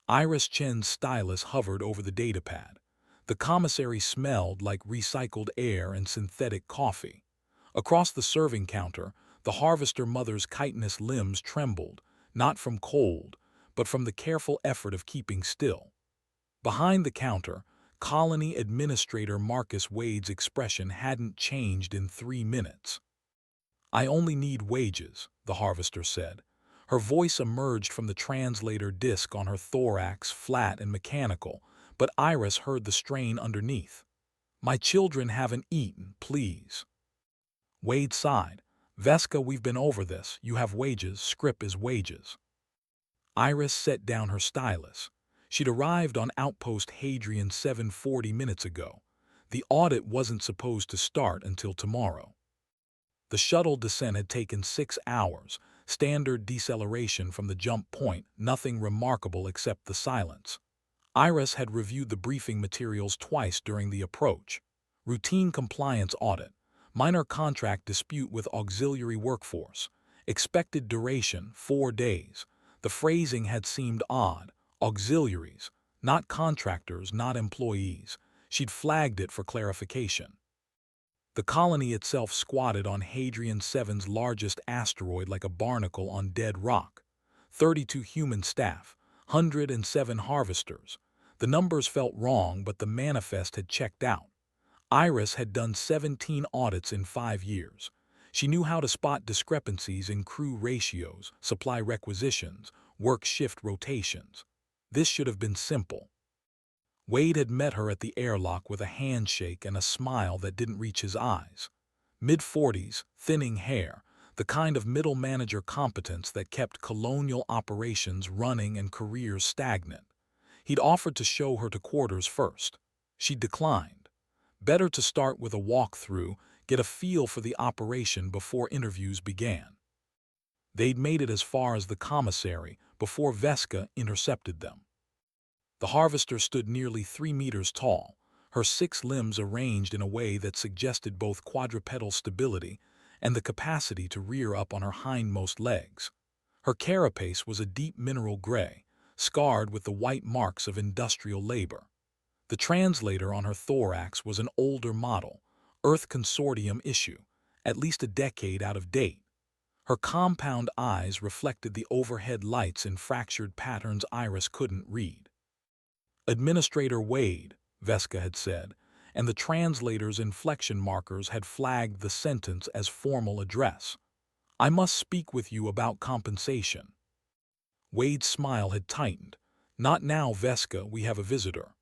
Iris Chen's stylus hovered over the datapad. The commissary smelled like recycled air and synthetic coffee. Across the serving counter, the harvester mother's chitinous limbs trembled, not from cold, but from the careful effort of keeping still. Behind the counter, colony administrator Marcus Wade's expression hadn't changed in 3 minutes. "I only need wages," the harvester said. Her voice emerged from the translator disc on her thorax, flat and mechanical, but Iris heard the strain underneath. "My children haven't eaten, please." Wade sighed. "Veska, we've been over this. You have wages, scrip is wages." Iris set down her stylus. She'd arrived on Outpost Hadrian 740 minutes ago. The audit wasn't supposed to start until tomorrow. The shuttle descent had taken 6 hours, standard deceleration from the jump point, nothing remarkable except the silence. Iris had reviewed the briefing materials twice during the approach. Routine compliance audit, minor contract dispute with auxiliary workforce, expected duration 4 days. The phrasing had seemed odd. Auxiliaries, not contractors, not employees. She'd flagged it for clarification. The colony itself squatted on Hadrian 7's largest asteroid like a barnacle on dead rock. 32 human staff, 107 harvesters. The numbers felt wrong, but the manifest had checked out. Iris had done 17 audits in 5 years. She knew how to spot discrepancies in crew ratios, supply requisitions, work shift rotations. This should have been simple. Wade had met her at the airlock with a handshake and a smile that didn't reach his eyes. Mid-40s, thinning hair, the kind of middle manager competence that kept colonial operations running and careers stagnant. He'd offered to show her to quarters first. She declined. Better to start with a walkthrough, get a feel for the operation before interviews began. They'd made it as far as the commissary before Veska intercepted them. The harvester stood nearly 3 meters tall, her 6 limbs arranged in a way that suggested both quadrupedal stability and the capacity to rear up on her hindmost legs. Her carapace was a deep mineral gray, scarred with the white marks of industrial labor. The translator on her thorax was an older model, Earth Consortium issue, at least a decade out of date. Her compound eyes reflected the overhead lights in fractured patterns Iris couldn't read. "Administrator Wade," Veska had said, and the translator's inflection markers had flagged the sentence as formal address. "I must speak with you about compensation." Wade's smile had tightened. "Not now, Veska, we have a visitor."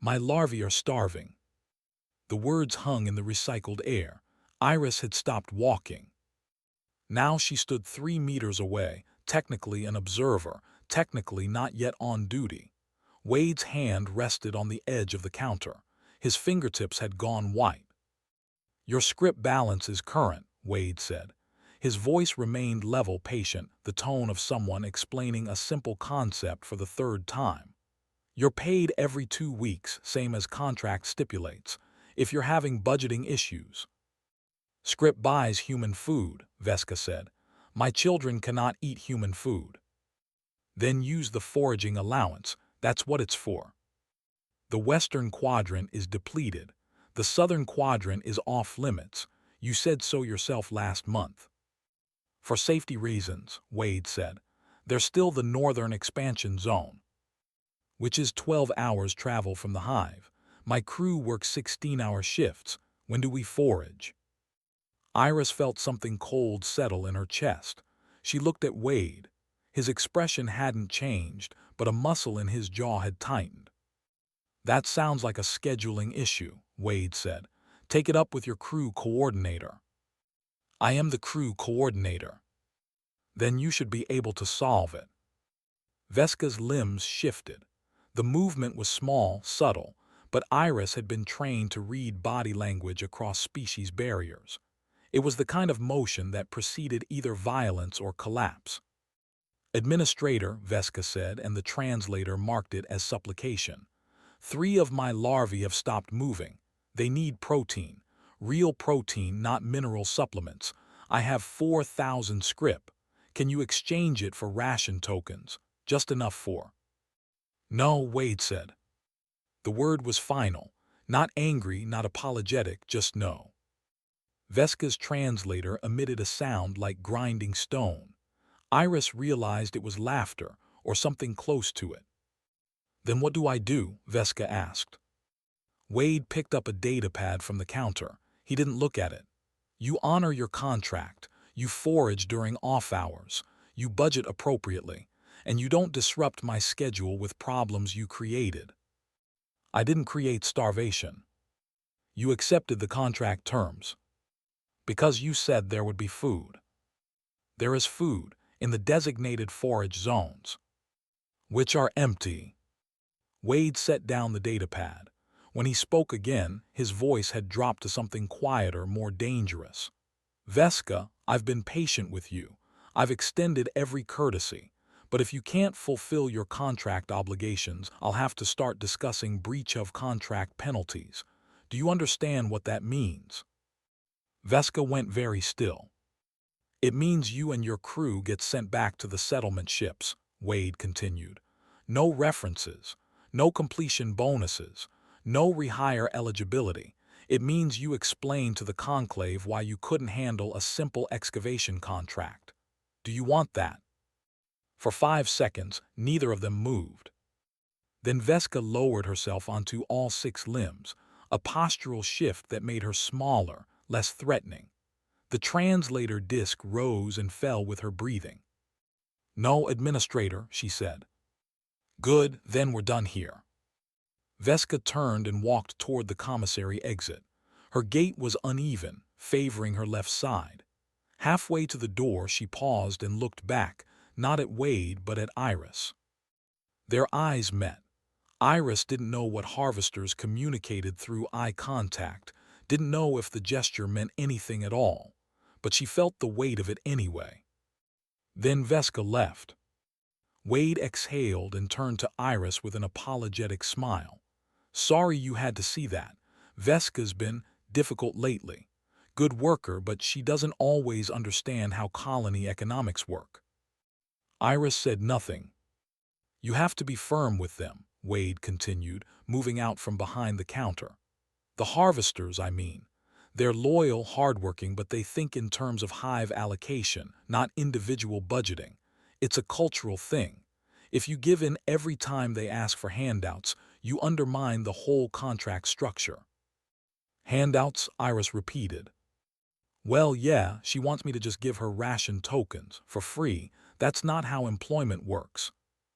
"My larvae are starving." The words hung in the recycled air. Iris had stopped walking. Now she stood 3 meters away, technically an observer, technically not yet on duty. Wade's hand rested on the edge of the counter. His fingertips had gone white. "Your script balance is current," Wade said. His voice remained level, patient, the tone of someone explaining a simple concept for the 3rd time. "You're paid every 2 weeks, same as contract stipulates, if you're having budgeting issues." "Script buys human food," Veska said. "My children cannot eat human food." "Then use the foraging allowance. That's what it's for." "The western quadrant is depleted. The southern quadrant is off limits. You said so yourself last month." "For safety reasons," Wade said. "There's still the northern expansion zone, which is 12 hours travel from the hive. My crew works 16-hour shifts. When do we forage?" Iris felt something cold settle in her chest. She looked at Wade. His expression hadn't changed, but a muscle in his jaw had tightened. "That sounds like a scheduling issue," Wade said. "Take it up with your crew coordinator." "I am the crew coordinator." "Then you should be able to solve it." Veska's limbs shifted. The movement was small, subtle, but Iris had been trained to read body language across species barriers. It was the kind of motion that preceded either violence or collapse. "Administrator," Veska said, and the translator marked it as supplication. "3 of my larvae have stopped moving. They need protein. Real protein, not mineral supplements. I have 4,000 scrip. Can you exchange it for ration tokens? Just enough for..." No, Wade said. The word was final. Not angry, not apologetic, just no. Veska's translator emitted a sound like grinding stone. Iris realized it was laughter, or something close to it. Then what do I do? Veska asked. Wade picked up a data pad from the counter. He didn't look at it. You honor your contract, you forage during off hours, you budget appropriately, and you don't disrupt my schedule with problems you created. I didn't create starvation. You accepted the contract terms. Because you said there would be food. There is food in the designated forage zones, which are empty. Wade set down the data pad. When he spoke again, his voice had dropped to something quieter, more dangerous. Veska, I've been patient with you. I've extended every courtesy. But if you can't fulfill your contract obligations, I'll have to start discussing breach of contract penalties. Do you understand what that means? Veska went very still. It means you and your crew get sent back to the settlement ships, Wade continued. No references, no completion bonuses, no rehire eligibility. It means you explain to the conclave why you couldn't handle a simple excavation contract. Do you want that? For 5 seconds, neither of them moved. Then Veska lowered herself onto all 6 limbs, a postural shift that made her smaller, less threatening. The translator disc rose and fell with her breathing. No, administrator, she said. Good, then we're done here. Veska turned and walked toward the commissary exit. Her gait was uneven, favoring her left side. Halfway to the door, she paused and looked back, not at Wade but at Iris. Their eyes met. Iris didn't know what harvesters communicated through eye contact, didn't know if the gesture meant anything at all, but she felt the weight of it anyway. Then Veska left. Wade exhaled and turned to Iris with an apologetic smile. Sorry you had to see that. Veska's been difficult lately. Good worker, but she doesn't always understand how colony economics work. Iris said nothing. You have to be firm with them, Wade continued, moving out from behind the counter. The harvesters, I mean. They're loyal, hardworking, but they think in terms of hive allocation, not individual budgeting. It's a cultural thing. If you give in every time they ask for handouts, you undermine the whole contract structure. Handouts? Iris repeated. Well, yeah, she wants me to just give her ration tokens, for free. That's not how employment works.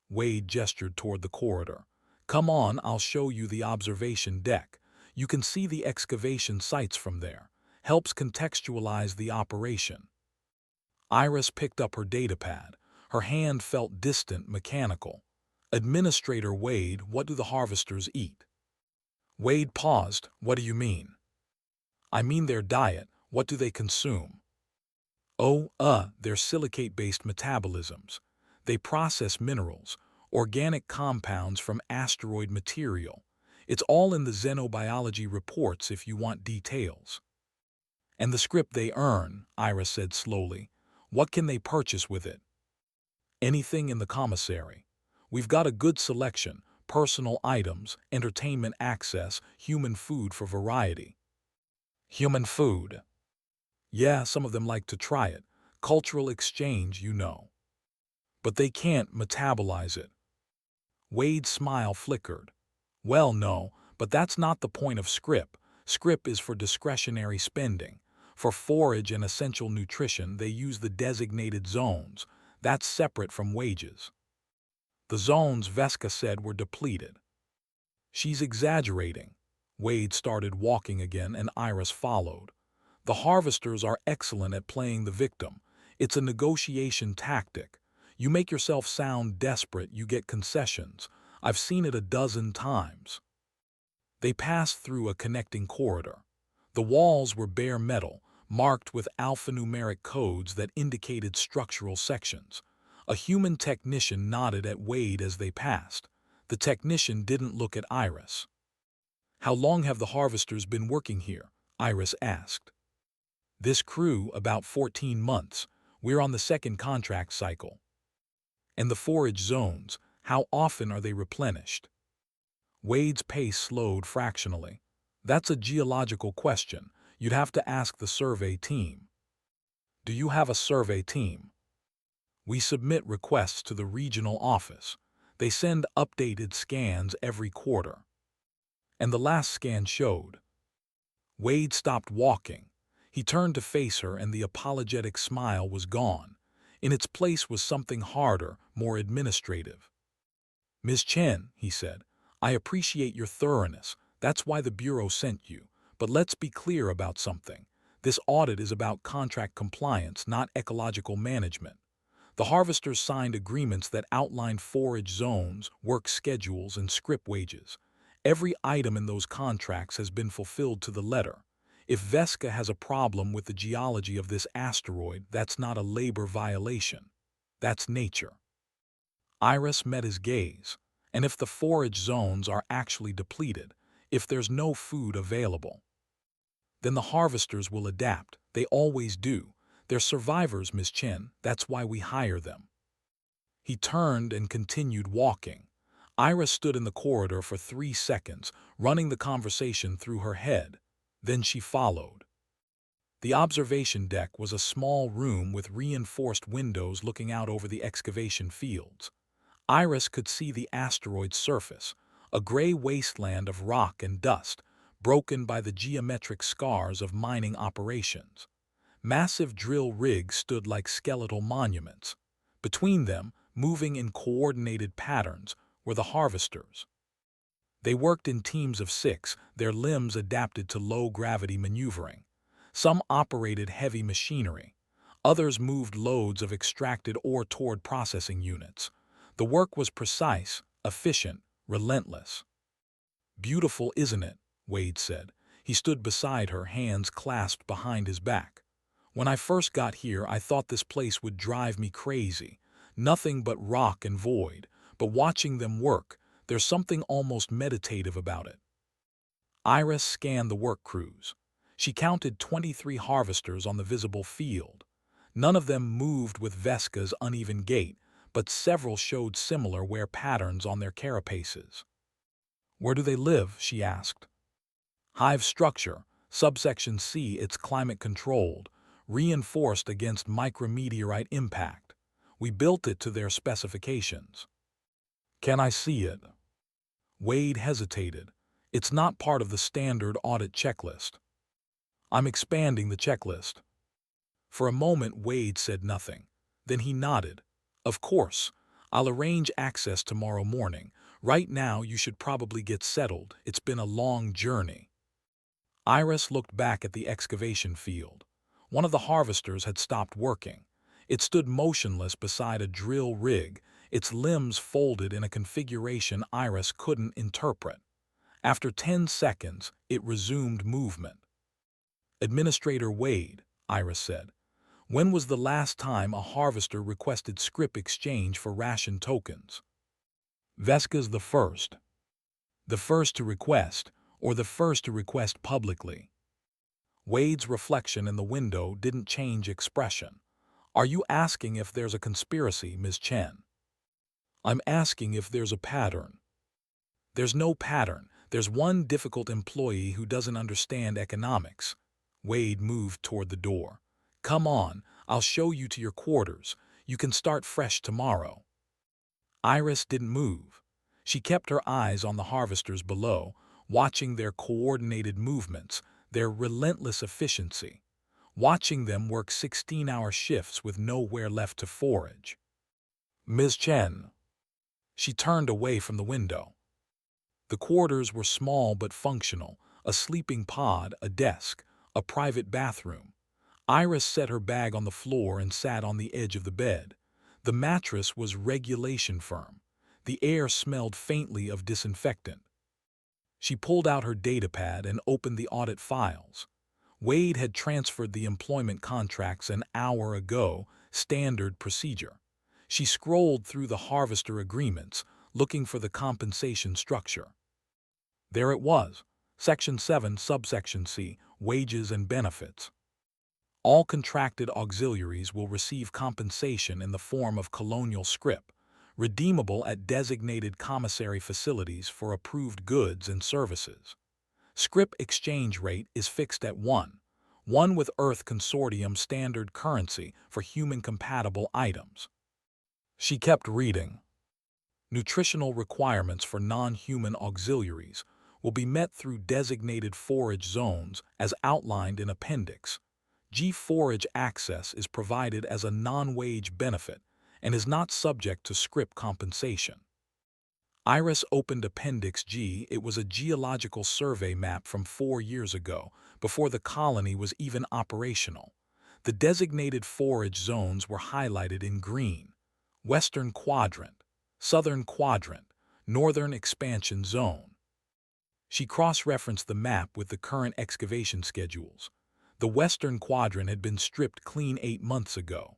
Wade gestured toward the corridor. Come on, I'll show you the observation deck. You can see the excavation sites from there. Helps contextualize the operation. Iris picked up her datapad. Her hand felt distant, mechanical. Administrator Wade, what do the harvesters eat? Wade paused. What do you mean? I mean their diet. What do they consume? Oh, their silicate-based metabolisms. They process minerals, organic compounds from asteroid material. It's all in the xenobiology reports if you want details. And the script they earn, Iris said slowly. What can they purchase with it? Anything in the commissary. We've got a good selection, personal items, entertainment access, human food for variety. Human food. Yeah, some of them like to try it. Cultural exchange, you know. But they can't metabolize it. Wade's smile flickered. Well, no, but that's not the point of scrip. Scrip is for discretionary spending. For forage and essential nutrition, they use the designated zones. That's separate from wages. The zones, Veska said, were depleted. She's exaggerating. Wade started walking again and Iris followed. The harvesters are excellent at playing the victim. It's a negotiation tactic. You make yourself sound desperate, you get concessions. I've seen it a dozen times. They passed through a connecting corridor. The walls were bare metal, marked with alphanumeric codes that indicated structural sections. A human technician nodded at Wade as they passed. The technician didn't look at Iris. How long have the harvesters been working here? Iris asked. This crew, about 14 months. We're on the second contract cycle. And the forage zones, How often are they replenished? Wade's pace slowed fractionally. That's a geological question. You'd have to ask the survey team. Do you have a survey team? We submit requests to the regional office. They send updated scans every quarter. And the last scan showed. Wade stopped walking. He turned to face her, and the apologetic smile was gone. In its place was something harder, more administrative. "Ms. Chen," he said, "I appreciate your thoroughness. That's why the Bureau sent you. But let's be clear about something. This audit is about contract compliance, not ecological management. The harvesters signed agreements that outlined forage zones, work schedules, and scrip wages. Every item in those contracts has been fulfilled to the letter. If Vesca has a problem with the geology of this asteroid, that's not a labor violation. That's nature." Iris met his gaze. "And if the forage zones are actually depleted, if there's no food available, then the harvesters will adapt. They always do. They're survivors, Ms. Chen. That's why we hire them." He turned and continued walking. Iris stood in the corridor for 3 seconds, running the conversation through her head. Then she followed. The observation deck was a small room with reinforced windows looking out over the excavation fields. Iris could see the asteroid's surface, a gray wasteland of rock and dust, broken by the geometric scars of mining operations. Massive drill rigs stood like skeletal monuments. Between them, moving in coordinated patterns, were the harvesters. They worked in teams of 6, their limbs adapted to low-gravity maneuvering. Some operated heavy machinery. Others moved loads of extracted ore toward processing units. The work was precise, efficient, relentless. "Beautiful, isn't it?" Wade said. He stood beside her, hands clasped behind his back. "When I first got here, I thought this place would drive me crazy. Nothing but rock and void. But watching them work, there's something almost meditative about it." Iris scanned the work crews. She counted 23 harvesters on the visible field. None of them moved with Vesca's uneven gait, but several showed similar wear patterns on their carapaces. "Where do they live?" she asked. "Hive structure, subsection C. It's climate-controlled, reinforced against micrometeorite impact. We built it to their specifications." "Can I see it?" Wade hesitated. "It's not part of the standard audit checklist." "I'm expanding the checklist." For a moment Wade said nothing. Then he nodded. "Of course. I'll arrange access tomorrow morning. Right now you should probably get settled. It's been a long journey." Iris looked back at the excavation field. One of the harvesters had stopped working. It stood motionless beside a drill rig, its limbs folded in a configuration Iris couldn't interpret. After 10 seconds, it resumed movement. "Administrator Wade," Iris said, "when was the last time a harvester requested scrip exchange for ration tokens?" "Vesca's the first." "The first to request, or the first to request publicly?" Wade's reflection in the window didn't change expression. "Are you asking if there's a conspiracy, Ms. Chen?" "I'm asking if there's a pattern." "There's no pattern. There's one difficult employee who doesn't understand economics." Wade moved toward the door. "Come on, I'll show you to your quarters. You can start fresh tomorrow." Iris didn't move. She kept her eyes on the harvesters below, watching their coordinated movements, their relentless efficiency, watching them work 16-hour shifts with nowhere left to forage. "Ms. Chen." She turned away from the window. The quarters were small but functional, a sleeping pod, a desk, a private bathroom. Iris set her bag on the floor and sat on the edge of the bed. The mattress was regulation firm. The air smelled faintly of disinfectant. She pulled out her datapad and opened the audit files. Wade had transferred the employment contracts an hour ago, standard procedure. She scrolled through the harvester agreements, looking for the compensation structure. There it was, Section 7, Subsection C, Wages and Benefits. All contracted auxiliaries will receive compensation in the form of colonial scrip. redeemable at designated commissary facilities for approved goods and services. Scrip exchange rate is fixed at 1 with Earth Consortium standard currency for human-compatible items. She kept reading. Nutritional requirements for non-human auxiliaries will be met through designated forage zones as outlined in Appendix G. Forage access is provided as a non-wage benefit and is not subject to scrip compensation. Iris opened Appendix G. It was a geological survey map from 4 years ago, before the colony was even operational. The designated forage zones were highlighted in green: Western Quadrant, Southern Quadrant, Northern Expansion Zone. She cross-referenced the map with the current excavation schedules. The Western Quadrant had been stripped clean 8 months ago.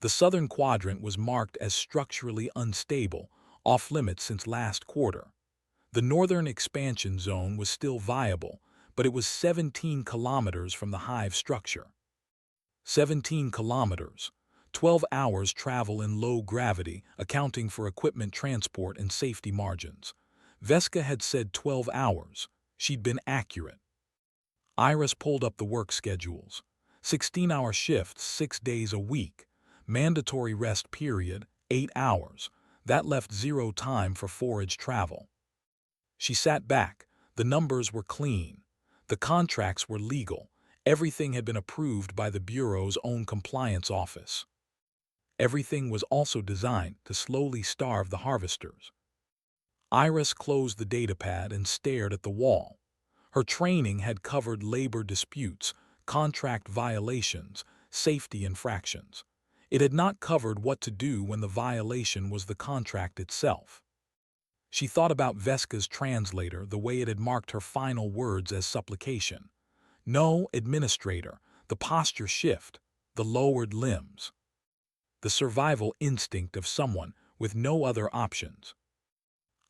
The Southern Quadrant was marked as structurally unstable, off-limits since last quarter. The Northern Expansion Zone was still viable, but it was 17 kilometers from the hive structure. 17 kilometers. 12 hours travel in low gravity, accounting for equipment transport and safety margins. Vesca had said 12 hours. She'd been accurate. Iris pulled up the work schedules. 16-hour shifts, 6 days a week. Mandatory rest period, 8 hours. That left 0 time for forage travel. She sat back. The numbers were clean. The contracts were legal. Everything had been approved by the Bureau's own compliance office. Everything was also designed to slowly starve the harvesters. Iris closed the datapad and stared at the wall. Her training had covered labor disputes, contract violations, safety infractions. It had not covered what to do when the violation was the contract itself. She thought about Vesca's translator, the way it had marked her final words as supplication. No, administrator, the posture shift, the lowered limbs. The survival instinct of someone with no other options.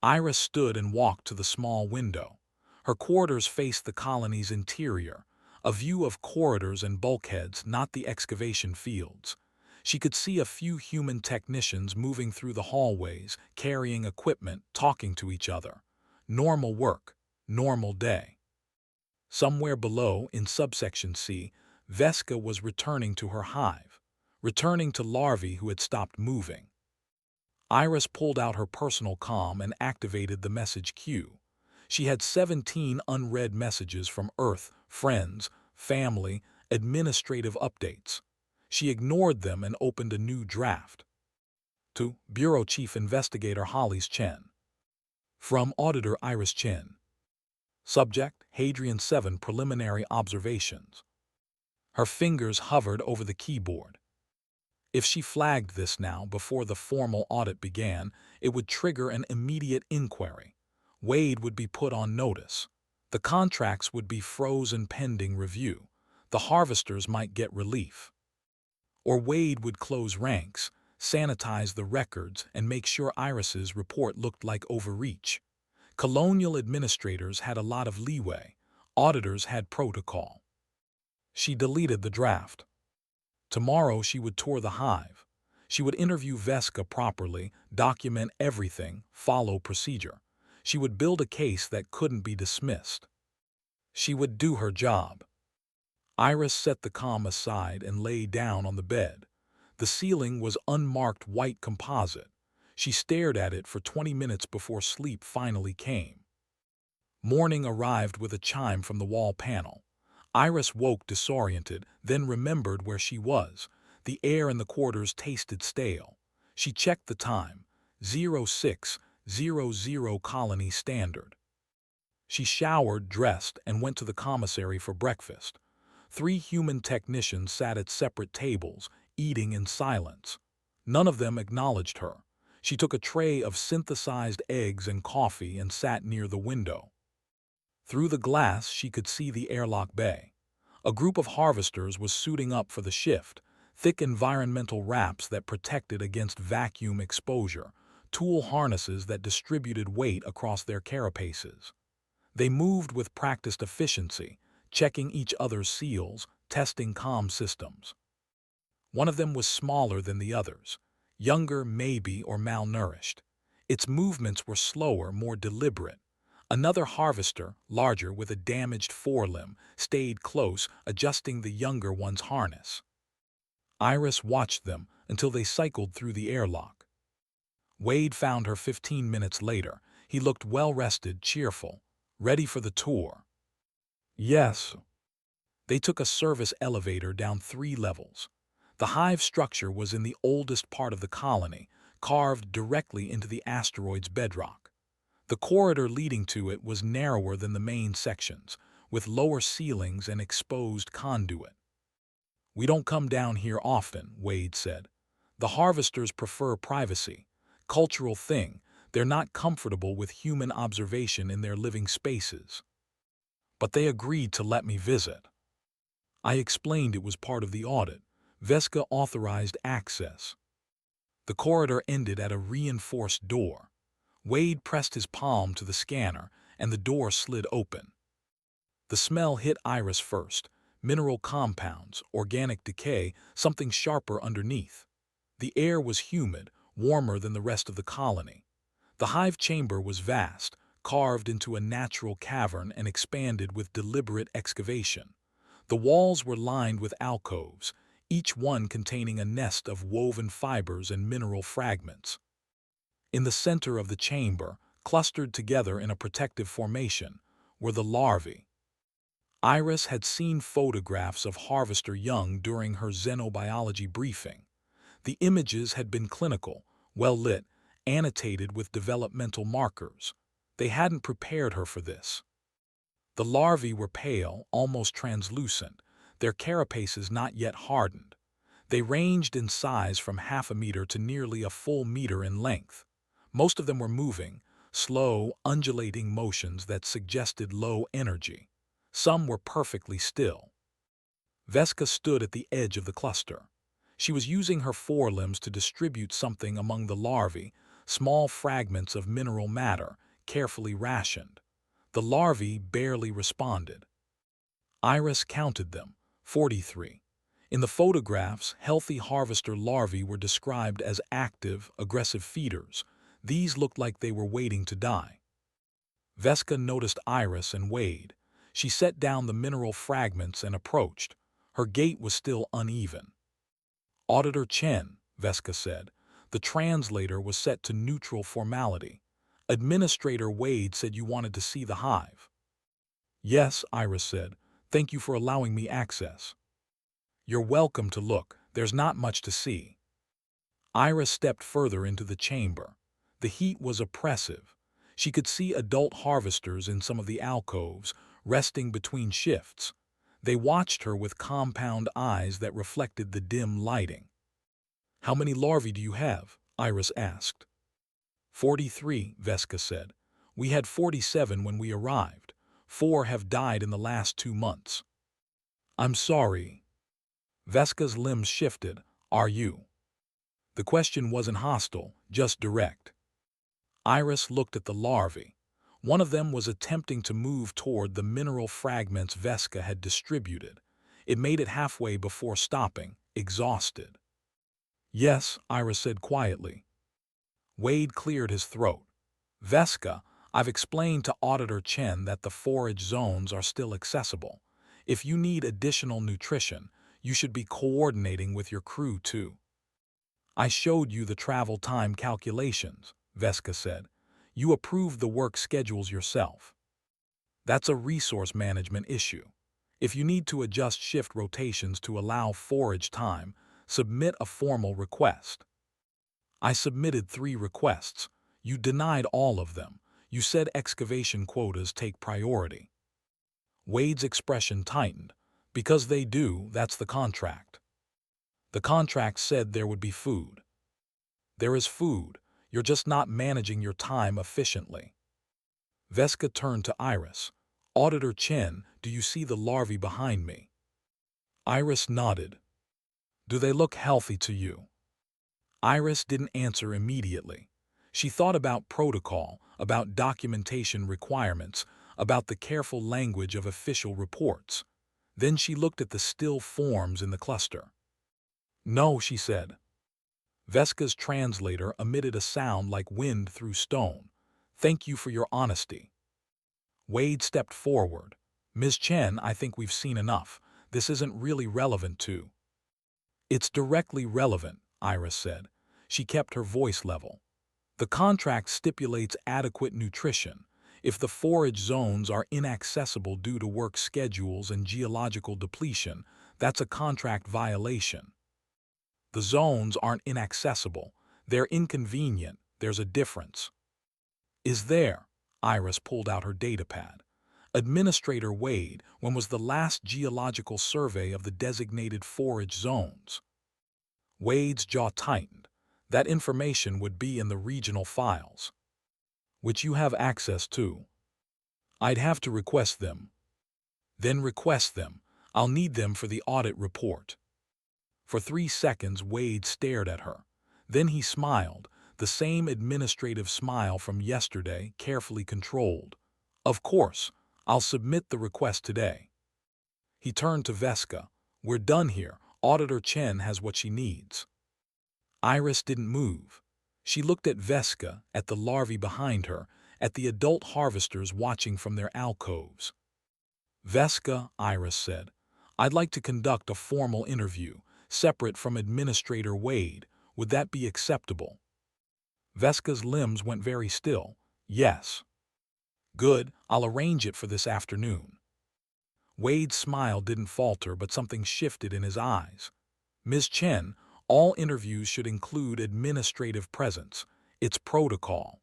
Iris stood and walked to the small window. Her quarters faced the colony's interior, a view of corridors and bulkheads, not the excavation fields. She could see a few human technicians moving through the hallways, carrying equipment, talking to each other. Normal work, normal day. Somewhere below, in subsection C, Vesca was returning to her hive, returning to larvae who had stopped moving. Iris pulled out her personal comm and activated the message queue. She had 17 unread messages from Earth, friends, family, administrative updates. She ignored them and opened a new draft. To Bureau Chief Investigator Hollis Chen. From Auditor Iris Chen. Subject, Hadrian 7 Preliminary Observations. Her fingers hovered over the keyboard. If she flagged this now before the formal audit began, it would trigger an immediate inquiry. Wade would be put on notice. The contracts would be frozen pending review. The harvesters might get relief. Or Wade would close ranks, sanitize the records, and make sure Iris's report looked like overreach. Colonial administrators had a lot of leeway. Auditors had protocol. She deleted the draft. Tomorrow she would tour the hive. She would interview Vesca properly, document everything, follow procedure. She would build a case that couldn't be dismissed. She would do her job. Iris set the comm aside and lay down on the bed. The ceiling was unmarked white composite. She stared at it for 20 minutes before sleep finally came. Morning arrived with a chime from the wall panel. Iris woke disoriented, then remembered where she was. The air in the quarters tasted stale. She checked the time. 06:00 Colony Standard. She showered, dressed, and went to the commissary for breakfast. 3 human technicians sat at separate tables, eating in silence. None of them acknowledged her. She took a tray of synthesized eggs and coffee and sat near the window. Through the glass she could see the airlock bay. A group of harvesters was suiting up for the shift, thick environmental wraps that protected against vacuum exposure, tool harnesses that distributed weight across their carapaces. They moved with practiced efficiency, checking each other's seals, testing comm systems. One of them was smaller than the others. Younger, maybe, or malnourished. Its movements were slower, more deliberate. Another harvester, larger with a damaged forelimb, stayed close, adjusting the younger one's harness. Iris watched them until they cycled through the airlock. Wade found her 15 minutes later. He looked well-rested, cheerful, ready for the tour. Yes. They took a service elevator down 3 levels. The hive structure was in the oldest part of the colony, carved directly into the asteroid's bedrock. The corridor leading to it was narrower than the main sections, with lower ceilings and exposed conduit. "We don't come down here often," Wade said. "The harvesters prefer privacy. Cultural thing, they're not comfortable with human observation in their living spaces. But they agreed to let me visit. I explained it was part of the audit. Veska authorized access." The corridor ended at a reinforced door. Wade pressed his palm to the scanner, and the door slid open. The smell hit Iris first. Mineral compounds, organic decay, something sharper underneath. The air was humid, warmer than the rest of the colony. The hive chamber was vast, carved into a natural cavern and expanded with deliberate excavation. The walls were lined with alcoves, each one containing a nest of woven fibers and mineral fragments. In the center of the chamber, clustered together in a protective formation, were the larvae. Iris had seen photographs of harvester young during her xenobiology briefing. The images had been clinical, well-lit, annotated with developmental markers. They hadn't prepared her for this. The larvae were pale, almost translucent, their carapaces not yet hardened. They ranged in size from half a meter to nearly a full meter in length. Most of them were moving, slow, undulating motions that suggested low energy. Some were perfectly still. Veska stood at the edge of the cluster. She was using her forelimbs to distribute something among the larvae, small fragments of mineral matter, carefully rationed. The larvae barely responded. Iris counted them, 43. In the photographs, healthy harvester larvae were described as active, aggressive feeders. These looked like they were waiting to die. Veska noticed Iris and Wade. She set down the mineral fragments and approached. Her gait was still uneven. "Auditor Chen," Veska said. The translator was set to neutral formality. "Administrator Wade said you wanted to see the hive." "Yes," Iris said. "Thank you for allowing me access." "You're welcome to look. There's not much to see." Iris stepped further into the chamber. The heat was oppressive. She could see adult harvesters in some of the alcoves, resting between shifts. They watched her with compound eyes that reflected the dim lighting. "How many larvae do you have?" Iris asked. 43, Veska said. "We had 47 when we arrived. 4 have died in the last 2 months." "I'm sorry." Veska's limbs shifted. "Are you?" The question wasn't hostile, just direct. Iris looked at the larvae. One of them was attempting to move toward the mineral fragments Veska had distributed. It made it halfway before stopping, exhausted. "Yes," Iris said quietly. Wade cleared his throat. "Veska, I've explained to Auditor Chen that the forage zones are still accessible. If you need additional nutrition, you should be coordinating with your crew too." "I showed you the travel time calculations," Veska said. "You approved the work schedules yourself." "That's a resource management issue. If you need to adjust shift rotations to allow forage time, submit a formal request." "I submitted 3 requests. You denied all of them. You said excavation quotas take priority." Wade's expression tightened. "Because they do, that's the contract." "The contract said there would be food." "There is food. You're just not managing your time efficiently." Veska turned to Iris. "Auditor Chen, do you see the larvae behind me?" Iris nodded. "Do they look healthy to you?" Iris didn't answer immediately. She thought about protocol, about documentation requirements, about the careful language of official reports. Then she looked at the still forms in the cluster. "No," she said. Veska's translator emitted a sound like wind through stone. "Thank you for your honesty." Wade stepped forward. "Ms. Chen, I think we've seen enough. This isn't really relevant to—" "It's directly relevant," Iris said. She kept her voice level. "The contract stipulates adequate nutrition. If the forage zones are inaccessible due to work schedules and geological depletion, that's a contract violation." "The zones aren't inaccessible. They're inconvenient. There's a difference." "Is there?" Iris pulled out her datapad. "Administrator Wade, when was the last geological survey of the designated forage zones?" Wade's jaw tightened. "That information would be in the regional files." "Which you have access to." "I'd have to request them." "Then request them. I'll need them for the audit report." For 3 seconds, Wade stared at her. Then he smiled, the same administrative smile from yesterday, carefully controlled. "Of course, I'll submit the request today." He turned to Veska. "We're done here. Auditor Chen has what she needs." Iris didn't move. She looked at Veska, at the larvae behind her, at the adult harvesters watching from their alcoves. "Veska," Iris said, "I'd like to conduct a formal interview, separate from Administrator Wade. Would that be acceptable?" Veska's limbs went very still. "Yes." "Good, I'll arrange it for this afternoon." Wade's smile didn't falter, but something shifted in his eyes. "Ms. Chen, all interviews should include administrative presence. It's protocol."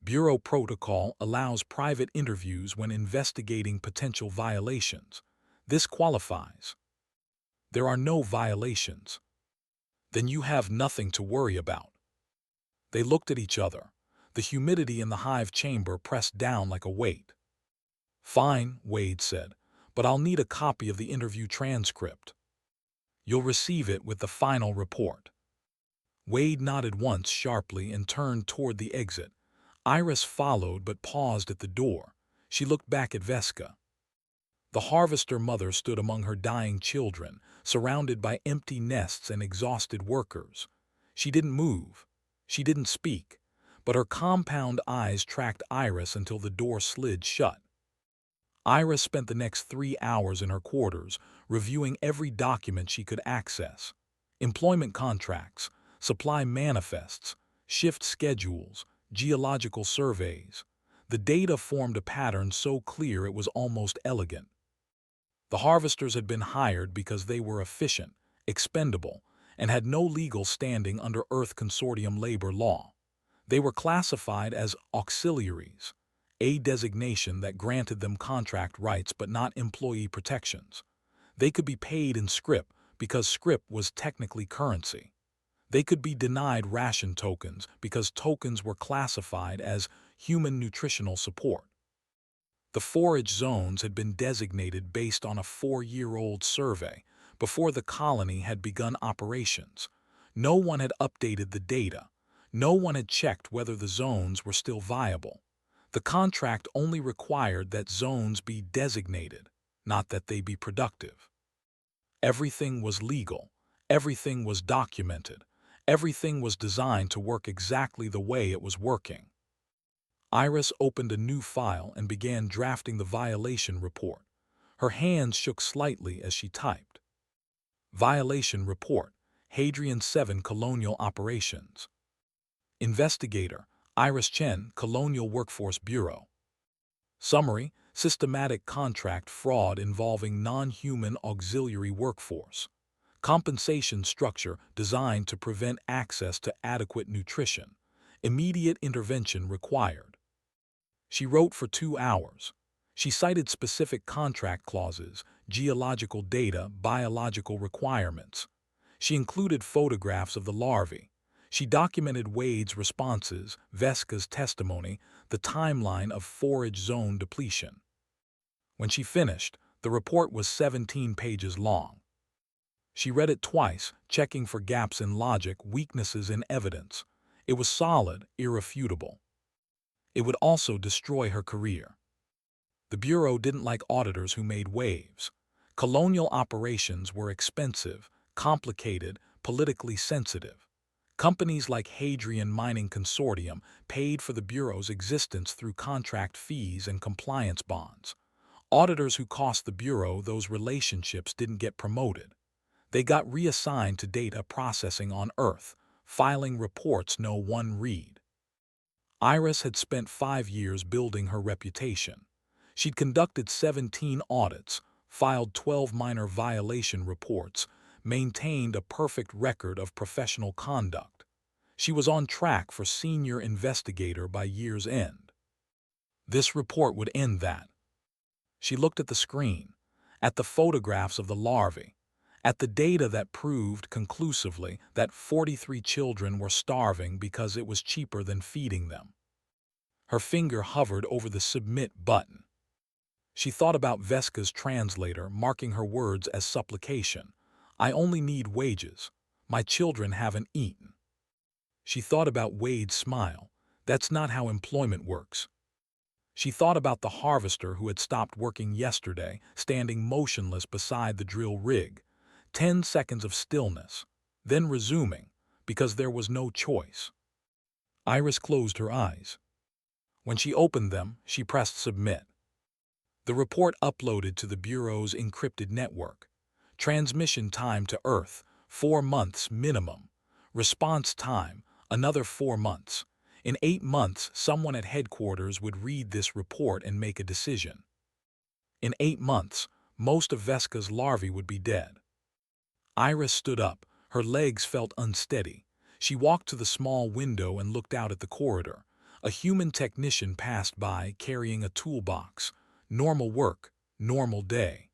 "Bureau protocol allows private interviews when investigating potential violations. This qualifies." "There are no violations." "Then you have nothing to worry about." They looked at each other. The humidity in the hive chamber pressed down like a weight. "Fine," Wade said, "but I'll need a copy of the interview transcript." "You'll receive it with the final report." Wade nodded once sharply and turned toward the exit. Iris followed but paused at the door. She looked back at Veska. The harvester mother stood among her dying children, surrounded by empty nests and exhausted workers. She didn't move. She didn't speak, but her compound eyes tracked Iris until the door slid shut. Iris spent the next 3 hours in her quarters, reviewing every document she could access. Employment contracts, supply manifests, shift schedules, geological surveys. The data formed a pattern so clear it was almost elegant. The harvesters had been hired because they were efficient, expendable, and had no legal standing under Earth Consortium labor law. They were classified as auxiliaries, a designation that granted them contract rights but not employee protections. They could be paid in scrip because scrip was technically currency. They could be denied ration tokens because tokens were classified as human nutritional support. The forage zones had been designated based on a 4-year-old survey before the colony had begun operations. No one had updated the data. No one had checked whether the zones were still viable. The contract only required that zones be designated, not that they be productive. Everything was legal. Everything was documented. Everything was designed to work exactly the way it was working. Iris opened a new file and began drafting the violation report. Her hands shook slightly as she typed. Violation report, Hadrian 7 Colonial Operations. Investigator, Iris Chen, Colonial Workforce Bureau. Summary, systematic contract fraud involving non-human auxiliary workforce. Compensation structure designed to prevent access to adequate nutrition. Immediate intervention required. She wrote for 2 hours. She cited specific contract clauses, geological data, biological requirements. She included photographs of the larvae. She documented Wade's responses, Veska's testimony, the timeline of forage zone depletion. When she finished, the report was 17 pages long. She read it twice, checking for gaps in logic, weaknesses in evidence. It was solid, irrefutable. It would also destroy her career. The Bureau didn't like auditors who made waves. Colonial operations were expensive, complicated, politically sensitive. Companies like Hadrian Mining Consortium paid for the Bureau's existence through contract fees and compliance bonds. Auditors who cost the Bureau those relationships didn't get promoted. They got reassigned to data processing on Earth, filing reports no one read. Iris had spent 5 years building her reputation. She'd conducted 17 audits, filed 12 minor violation reports, maintained a perfect record of professional conduct. She was on track for senior investigator by year's end. This report would end that. She looked at the screen, at the photographs of the larvae, at the data that proved conclusively that 43 children were starving because it was cheaper than feeding them. Her finger hovered over the submit button. She thought about Veska's translator marking her words as supplication. I only need wages. My children haven't eaten. She thought about Wade's smile. That's not how employment works. She thought about the harvester who had stopped working yesterday, standing motionless beside the drill rig. 10 seconds of stillness, then resuming, because there was no choice. Iris closed her eyes. When she opened them, she pressed submit. The report uploaded to the Bureau's encrypted network. Transmission time to Earth, 4 months minimum. Response time, another 4 months. In 8 months, someone at headquarters would read this report and make a decision. In 8 months, most of Veska's larvae would be dead. Iris stood up. Her legs felt unsteady. She walked to the small window and looked out at the corridor. A human technician passed by carrying a toolbox. Normal work, normal day.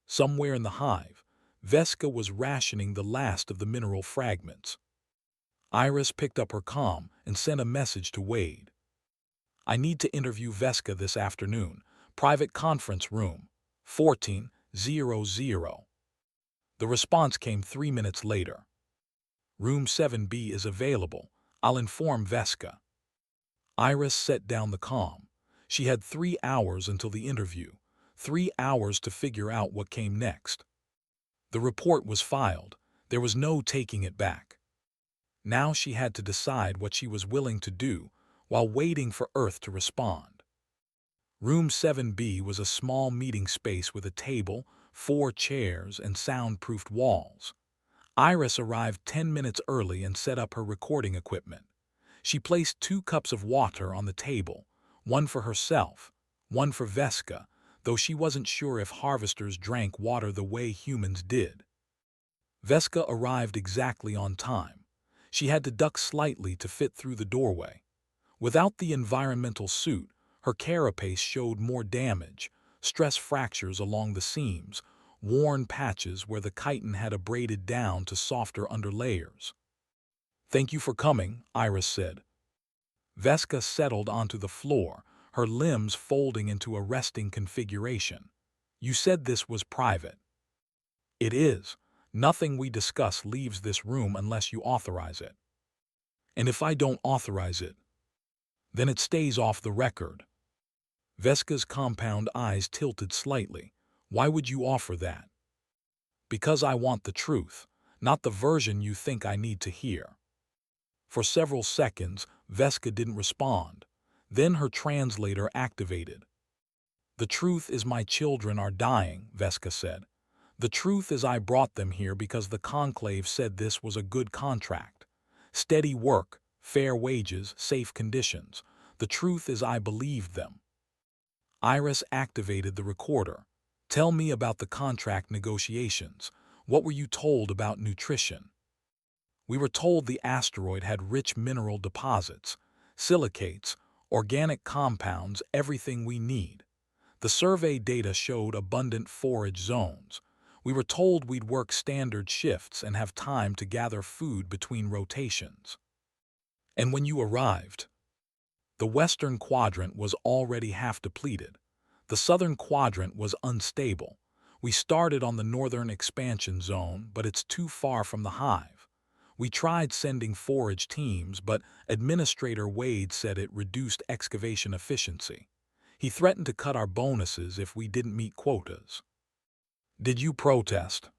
Somewhere in the hive, Veska was rationing the last of the mineral fragments. Iris picked up her comm and sent a message to Wade. I need to interview Veska this afternoon. Private conference room, 1400. The response came 3 minutes later. Room 7B is available. I'll inform Veska. Iris set down the comm. She had 3 hours until the interview, 3 hours to figure out what came next. The report was filed. There was no taking it back. Now she had to decide what she was willing to do while waiting for Earth to respond. Room 7B was a small meeting space with a table, 4 chairs, and soundproofed walls. Iris arrived 10 minutes early and set up her recording equipment. She placed 2 cups of water on the table, one for herself, one for Veska, though she wasn't sure if harvesters drank water the way humans did. Veska arrived exactly on time. She had to duck slightly to fit through the doorway. Without the environmental suit, her carapace showed more damage, stress fractures along the seams, worn patches where the chitin had abraded down to softer underlayers. Thank you for coming, Iris said. Veska settled onto the floor, her limbs folding into a resting configuration. You said this was private. It is. Nothing we discuss leaves this room unless you authorize it. And if I don't authorize it, then it stays off the record. Veska's compound eyes tilted slightly. Why would you offer that? Because I want the truth, not the version you think I need to hear. For several seconds, Veska didn't respond. Then her translator activated. The truth is my children are dying, Veska said. The truth is I brought them here because the conclave said this was a good contract. Steady work, fair wages, safe conditions. The truth is I believed them. Iris activated the recorder. Tell me about the contract negotiations. What were you told about nutrition? We were told the asteroid had rich mineral deposits, silicates, organic compounds, everything we need. The survey data showed abundant forage zones. We were told we'd work standard shifts and have time to gather food between rotations. And when you arrived, the western quadrant was already half depleted. The southern quadrant was unstable. We started on the northern expansion zone, but it's too far from the hive. We tried sending forage teams, but Administrator Wade said it reduced excavation efficiency. He threatened to cut our bonuses if we didn't meet quotas. Did you protest?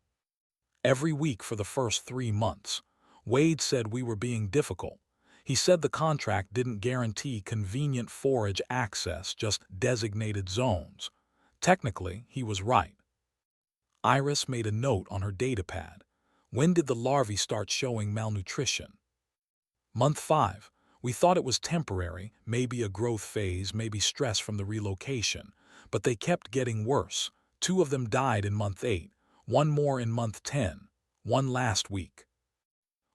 Every week for the first 3 months. Wade said we were being difficult. He said the contract didn't guarantee convenient forage access, just designated zones. Technically, he was right. Iris made a note on her datapad. When did the larvae start showing malnutrition? Month 5. We thought it was temporary, maybe a growth phase, maybe stress from the relocation. But they kept getting worse. 2 of them died in month 8, 1 more in month 10, 1 last week.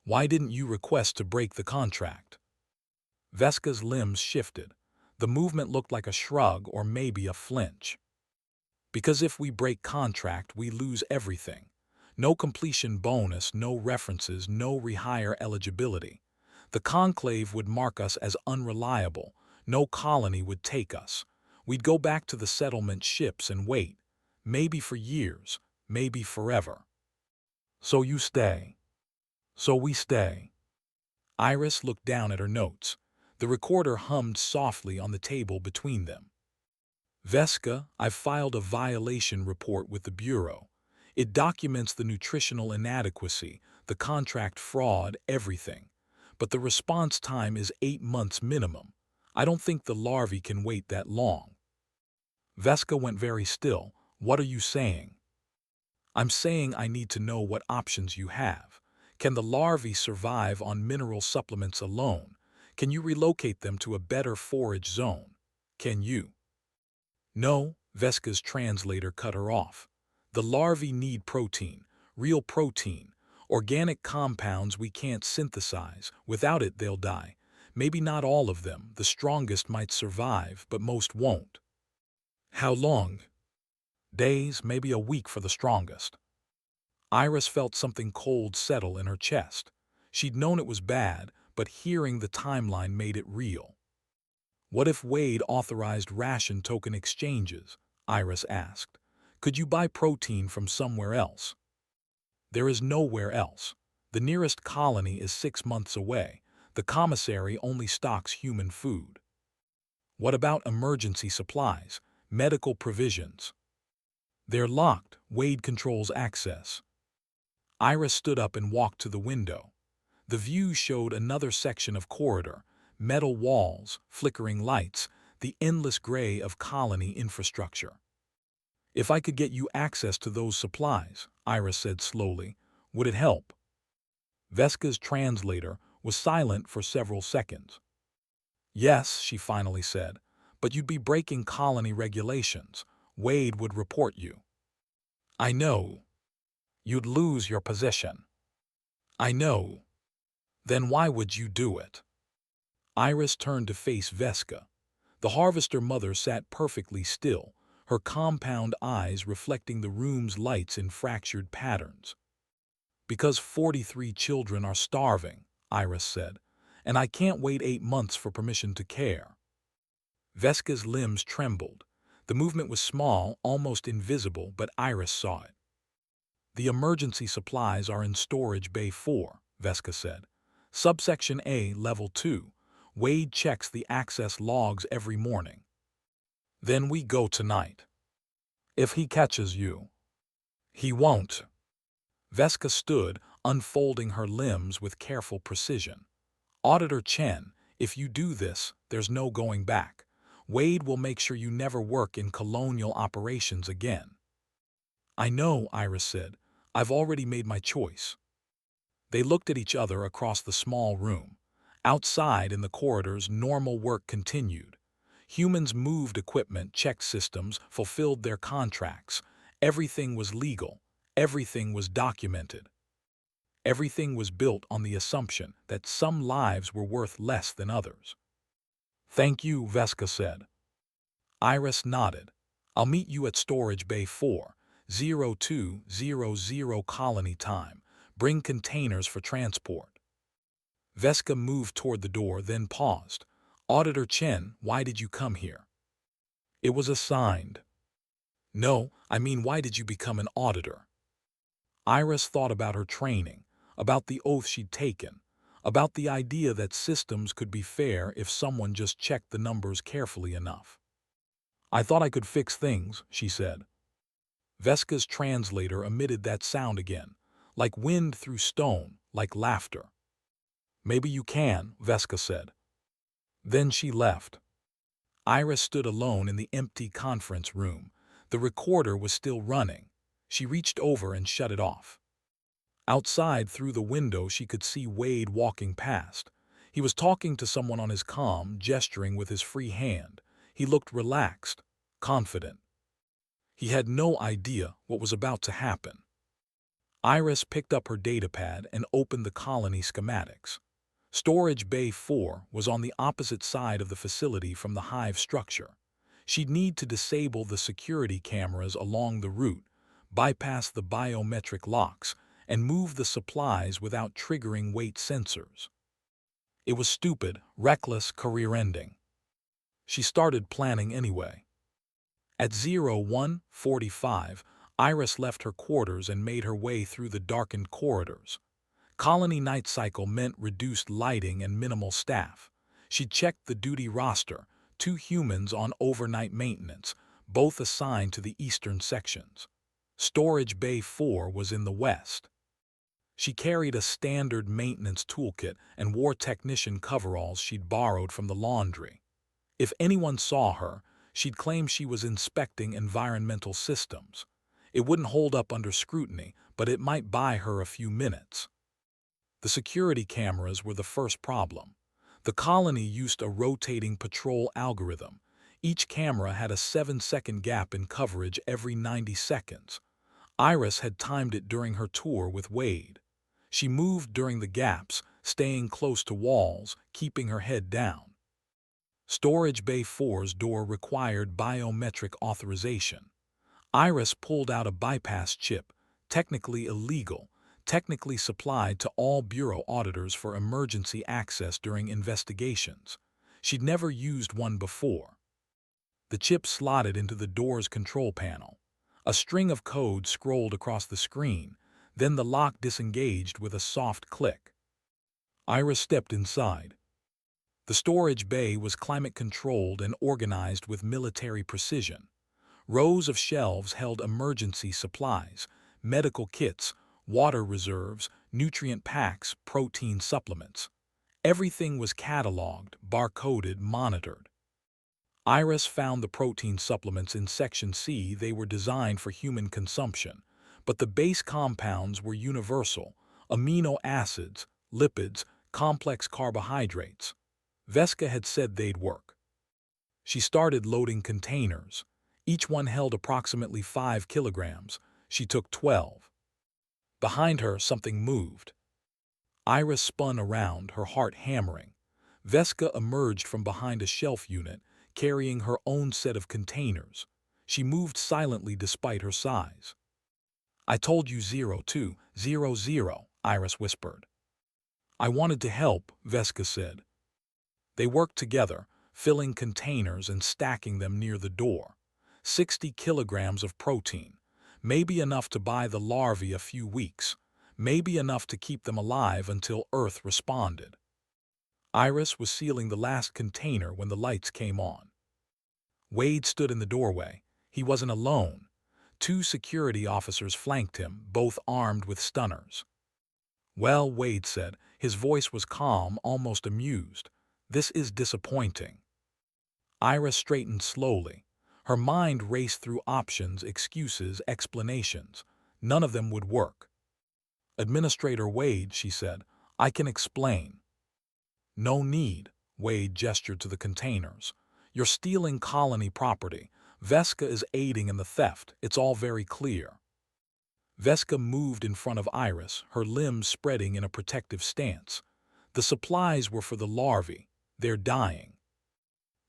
Why didn't you request to break the contract? Veska's limbs shifted. The movement looked like a shrug or maybe a flinch. Because if we break contract, we lose everything. No completion bonus, no references, no rehire eligibility. The conclave would mark us as unreliable. No colony would take us. We'd go back to the settlement ships and wait. Maybe for years, maybe forever. So you stay. So we stay. Iris looked down at her notes. The recorder hummed softly on the table between them. Veska, I've filed a violation report with the Bureau. It documents the nutritional inadequacy, the contract fraud, everything. But the response time is 8 months minimum. I don't think the larvae can wait that long. Veska went very still. What are you saying? I'm saying I need to know what options you have. Can the larvae survive on mineral supplements alone? Can you relocate them to a better forage zone? Can you? No, Veska's translator cut her off. The larvae need protein, real protein, organic compounds we can't synthesize. Without it, they'll die. Maybe not all of them. The strongest might survive, but most won't. How long? Days, maybe a week for the strongest. Iris felt something cold settle in her chest. She'd known it was bad, but hearing the timeline made it real. What if Wade authorized ration token exchanges? Iris asked. Could you buy protein from somewhere else? There is nowhere else. The nearest colony is 6 months away. The commissary only stocks human food. What about emergency supplies, medical provisions? They're locked. Wade controls access. Iris stood up and walked to the window. The view showed another section of corridor, metal walls, flickering lights, the endless gray of colony infrastructure. If I could get you access to those supplies, Iris said slowly, would it help? Veska's translator was silent for several seconds. Yes, she finally said, but you'd be breaking colony regulations. Wade would report you. I know. You'd lose your position. I know. Then why would you do it? Iris turned to face Veska. The harvester mother sat perfectly still, her compound eyes reflecting the room's lights in fractured patterns. Because 43 children are starving, Iris said, and I can't wait 8 months for permission to care. Veska's limbs trembled. The movement was small, almost invisible, but Iris saw it. The emergency supplies are in storage bay 4, Veska said. Subsection A, level 2. Wade checks the access logs every morning. Then we go tonight. If he catches you. He won't. Veska stood, unfolding her limbs with careful precision. Auditor Chen, if you do this, there's no going back. Wade will make sure you never work in colonial operations again. I know, Iris said. I've already made my choice. They looked at each other across the small room. Outside in the corridors, normal work continued. Humans moved equipment, checked systems, fulfilled their contracts. Everything was legal. Everything was documented. Everything was built on the assumption that some lives were worth less than others. Thank you, Veska said. Iris nodded. I'll meet you at storage bay 4, 0200 colony time. Bring containers for transport. Veska moved toward the door, then paused. Auditor Chen, why did you come here? It was assigned. No, I mean, why did you become an auditor? Iris thought about her training, about the oath she'd taken, about the idea that systems could be fair if someone just checked the numbers carefully enough. I thought I could fix things, she said. Veska's translator emitted that sound again, like wind through stone, like laughter. Maybe you can, Veska said. Then she left. Iris stood alone in the empty conference room. The recorder was still running. She reached over and shut it off. Outside, through the window, she could see Wade walking past. He was talking to someone on his comm, gesturing with his free hand. He looked relaxed, confident. He had no idea what was about to happen. Iris picked up her datapad and opened the colony schematics. Storage Bay 4 was on the opposite side of the facility from the hive structure. She'd need to disable the security cameras along the route, bypass the biometric locks, and move the supplies without triggering weight sensors. It was stupid, reckless, career-ending. She started planning anyway. At 01:45, Iris left her quarters and made her way through the darkened corridors. Colony night cycle meant reduced lighting and minimal staff. She checked the duty roster, 2 humans on overnight maintenance, both assigned to the eastern sections. Storage Bay 4 was in the west. She carried a standard maintenance toolkit and wore technician coveralls she'd borrowed from the laundry. If anyone saw her, she'd claim she was inspecting environmental systems. It wouldn't hold up under scrutiny, but it might buy her a few minutes. The security cameras were the first problem. The colony used a rotating patrol algorithm. Each camera had a 7-second gap in coverage every 90 seconds. Iris had timed it during her tour with Wade. She moved during the gaps, staying close to walls, keeping her head down. Storage Bay 4's door required biometric authorization. Iris pulled out a bypass chip, technically illegal, technically supplied to all bureau auditors for emergency access during investigations. She'd never used one before. The chip slotted into the door's control panel. A string of code scrolled across the screen, then the lock disengaged with a soft click. Iris stepped inside. The storage bay was climate-controlled and organized with military precision. Rows of shelves held emergency supplies, medical kits, water reserves, nutrient packs, protein supplements. Everything was cataloged, barcoded, monitored. Iris found the protein supplements in Section C. They were designed for human consumption, but the base compounds were universal: amino acids, lipids, complex carbohydrates. Veska had said they'd work. She started loading containers. Each one held approximately 5 kilograms. She took 12. Behind her, something moved. Iris spun around, her heart hammering. Veska emerged from behind a shelf unit, carrying her own set of containers. She moved silently despite her size. "I told you 0200, Iris whispered. "I wanted to help," Veska said. They worked together, filling containers and stacking them near the door. 60 kilograms of protein. Maybe enough to buy the larvae a few weeks. Maybe enough to keep them alive until Earth responded. Iris was sealing the last container when the lights came on. Wade stood in the doorway. He wasn't alone. 2 security officers flanked him, both armed with stunners. "Well," Wade said. His voice was calm, almost amused. "This is disappointing." Iris straightened slowly. Her mind raced through options, excuses, explanations. None of them would work. "Administrator Wade," she said, "I can explain." "No need," Wade gestured to the containers. "You're stealing colony property. Veska is aiding in the theft. It's all very clear." Veska moved in front of Iris, her limbs spreading in a protective stance. "The supplies were for the larvae. They're dying."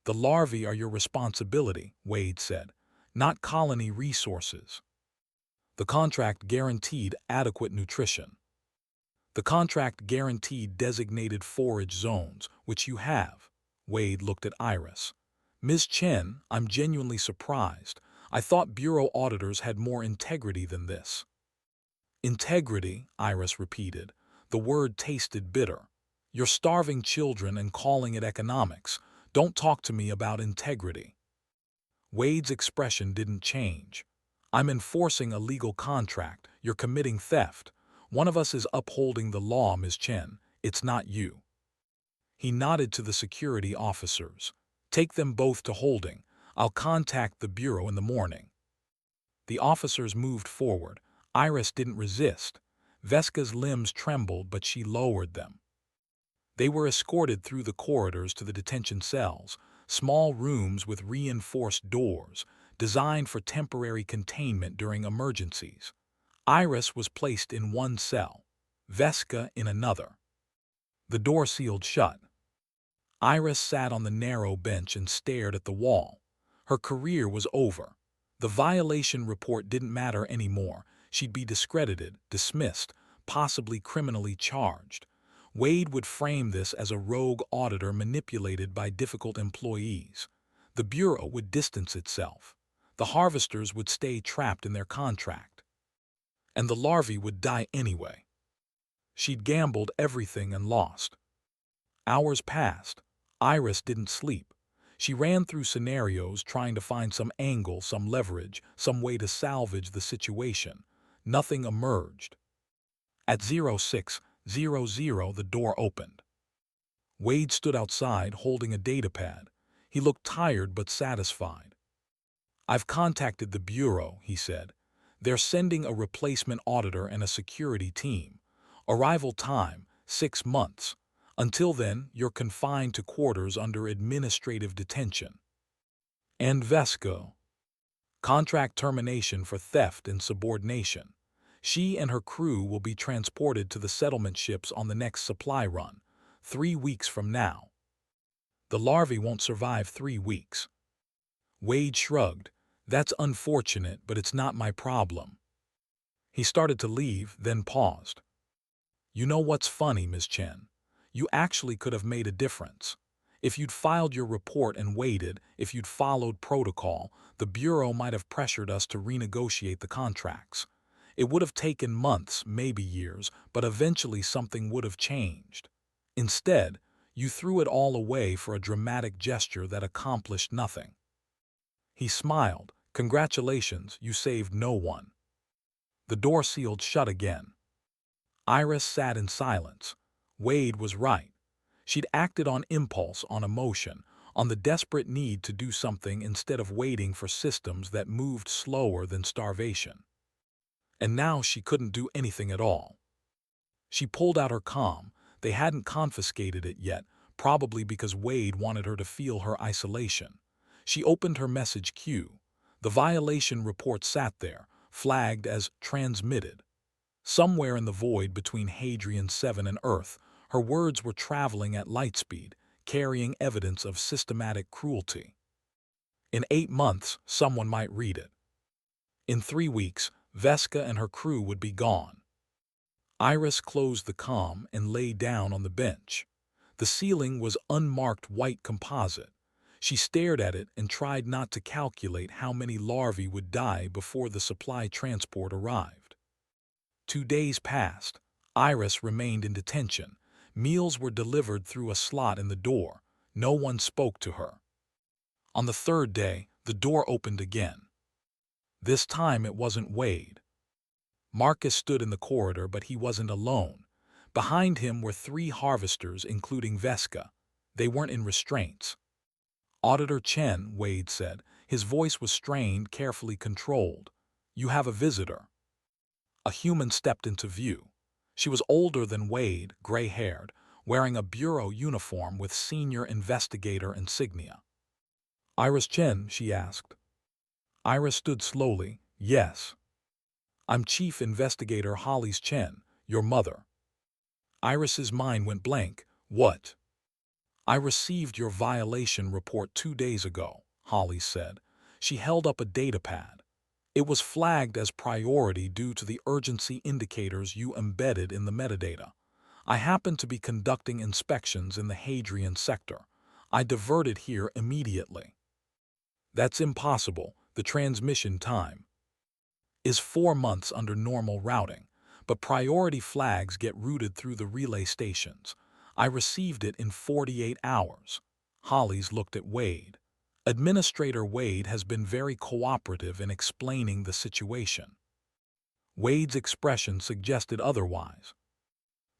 "The larvae are your responsibility," Wade said, "not colony resources." The contract guaranteed adequate nutrition. The contract guaranteed designated forage zones, which you have. Wade looked at Iris. "Ms. Chen, I'm genuinely surprised. I thought bureau auditors had more integrity than this." "Integrity," Iris repeated. The word tasted bitter. "You're starving children and calling it economics. Don't talk to me about integrity." Wade's expression didn't change. "I'm enforcing a legal contract. You're committing theft. One of us is upholding the law, Ms. Chen. It's not you. He nodded to the security officers. Take them both to holding. I'll contact the bureau in the morning. The officers moved forward. Iris didn't resist. Veska's limbs trembled, but she lowered them. They were escorted through the corridors to the detention cells, small rooms with reinforced doors, designed for temporary containment during emergencies. Iris was placed in one cell, Veska in another. The door sealed shut. Iris sat on the narrow bench and stared at the wall. Her career was over. The violation report didn't matter anymore. She'd be discredited, dismissed, possibly criminally charged. Wade would frame this as a rogue auditor manipulated by difficult employees. The Bureau would distance itself. The harvesters would stay trapped in their contract. And the larvae would die anyway. She'd gambled everything and lost. Hours passed. Iris didn't sleep. She ran through scenarios trying to find some angle, some leverage, some way to salvage the situation. Nothing emerged. At 0600, the door opened. Wade stood outside holding a datapad. He looked tired but satisfied. I've contacted the Bureau, he said. They're sending a replacement auditor and a security team. Arrival time, 6 months. Until then, you're confined to quarters under administrative detention. And Veska. Contract termination for theft and subordination. She and her crew will be transported to the settlement ships on the next supply run, 3 weeks from now. The larvae won't survive 3 weeks. Wade shrugged. That's unfortunate, but it's not my problem. He started to leave, then paused. You know what's funny, Ms. Chen? You actually could have made a difference. If you'd filed your report and waited, if you'd followed protocol, the Bureau might have pressured us to renegotiate the contracts. It would have taken months, maybe years, but eventually something would have changed. Instead, you threw it all away for a dramatic gesture that accomplished nothing. He smiled. Congratulations, you saved no one. The door sealed shut again. Iris sat in silence. Wade was right. She'd acted on impulse, on emotion, on the desperate need to do something instead of waiting for systems that moved slower than starvation. And now she couldn't do anything at all. She pulled out her comm. They hadn't confiscated it yet, probably because Wade wanted her to feel her isolation. She opened her message queue. The violation report sat there, flagged as transmitted. Somewhere in the void between Hadrian 7 and Earth, her words were traveling at light speed, carrying evidence of systematic cruelty. In 8 months, someone might read it. In 3 weeks, Veska and her crew would be gone. Iris closed the comm and lay down on the bench. The ceiling was unmarked white composite. She stared at it and tried not to calculate how many larvae would die before the supply transport arrived. 2 days passed. Iris remained in detention. Meals were delivered through a slot in the door. No one spoke to her. On the 3rd day, the door opened again. This time it wasn't Wade. Marcus stood in the corridor, but he wasn't alone. Behind him were 3 harvesters, including Veska. They weren't in restraints. Auditor Chen, Wade said. His voice was strained, carefully controlled. You have a visitor. A human stepped into view. She was older than Wade, gray-haired, wearing a bureau uniform with senior investigator insignia. Iris Chen, she asked. Iris stood slowly. Yes. I'm Chief Investigator Hollis Chen, your mother. Iris's mind went blank. What? I received your violation report 2 days ago, Hollis said. She held up a datapad. It was flagged as priority due to the urgency indicators you embedded in the metadata. I happened to be conducting inspections in the Hadrian sector. I diverted here immediately. That's impossible. The transmission time is 4 months under normal routing, but priority flags get routed through the relay stations. I received it in 48 hours. Hollis looked at Wade. Administrator Wade has been very cooperative in explaining the situation. Wade's expression suggested otherwise.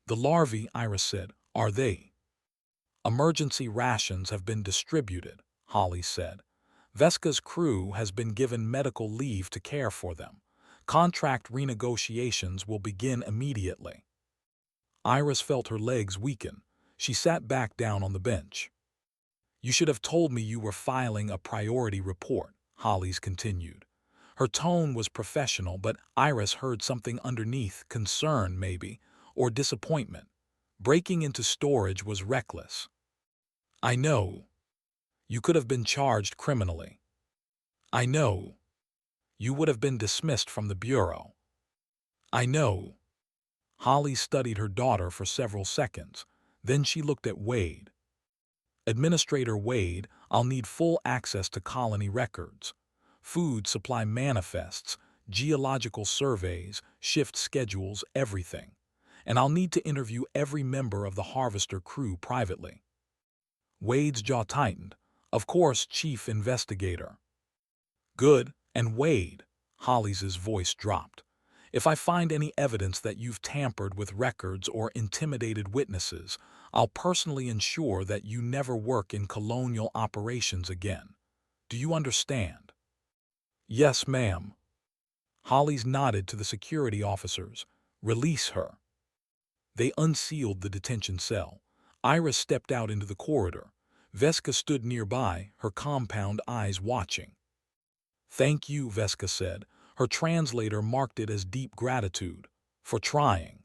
The larvae, Iris said, are they? Emergency rations have been distributed, Holly said. Veska's crew has been given medical leave to care for them. Contract renegotiations will begin immediately. Iris felt her legs weaken. She sat back down on the bench. You should have told me you were filing a priority report, Holly's continued. Her tone was professional, but Iris heard something underneath, concern maybe, or disappointment. Breaking into storage was reckless. I know. You could have been charged criminally. I know. You would have been dismissed from the bureau. I know. Holly studied her daughter for several seconds. Then she looked at Wade. Administrator Wade, I'll need full access to colony records. Food supply manifests, geological surveys, shift schedules, everything. And I'll need to interview every member of the Harvester crew privately. Wade's jaw tightened. Of course, Chief Investigator. Good, and Wade, Holly's voice dropped. If I find any evidence that you've tampered with records or intimidated witnesses, I'll personally ensure that you never work in colonial operations again. Do you understand? Yes, ma'am. Holly's nodded to the security officers. Release her. They unsealed the detention cell. Iris stepped out into the corridor. Veska stood nearby, her compound eyes watching. Thank you, Veska said. Her translator marked it as deep gratitude. For trying.